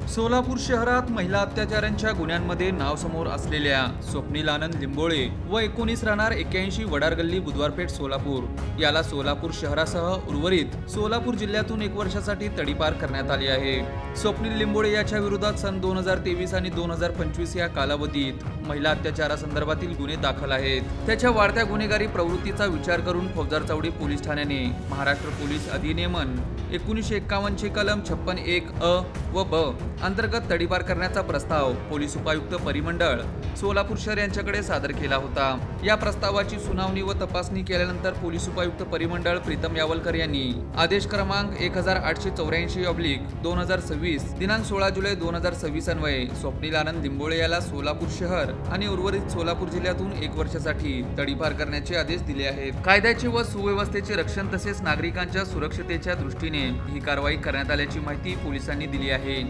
सोलापूर शहरात महिला अत्याचारांच्या गुन्ह्यांमध्ये नाव समोर असलेल्या स्वप्नील आनंद लिंबोळे व 19 राहणार 81 वडार गल्ली बुधवारपेठ सोलापूर याला सोलापूर शहरासह उर्वरित सोलापूर जिल्ह्यातून 1 वर्षासाठी तडीपार करण्यात आली आहे। स्वप्नील लिंबोळे याच्या विरोधात सन 2023 आणि 2025 या कालावधीत महिला अत्याचारासंदर्भातील गुन्हे दाखल आहेत। त्याच्या वाढत्या गुन्हेगारी प्रवृत्तीचा विचार करून फौजदार चौडी पोलीस ठाण्याने महाराष्ट्र पोलीस अधिनियमन 1951 चे कलम 56(1)(अ) व (ब) अंतर्गत तडीपार करण्याचा प्रस्ताव पोलीस उपायुक्त परिमंडळ सोलापूर शहर यांच्याकडे सादर केला होता। या प्रस्तावाची सुनावणी व तपासणी केल्यानंतर पोलीस उपायुक्त परिमंडळ प्रीतम यावलकर यांनी आदेश क्रमांक 1884/2026 दिनांक 16 जुलै 2026 अन्वये स्वप्नील आनंद लिंबोळे याला सोलापूर शहर आणि उर्वरित सोलापूर जिल्ह्यातून 1 वर्षासाठी तडीपार करण्याचे आदेश दिले आहेत। कायद्याचे व सुव्यवस्थेचे रक्षण तसेच नागरिकांच्या सुरक्षतेच्या दृष्टीने ही कारवाई करण्यात आल्याची माहिती पोलिसांनी दिली आहे।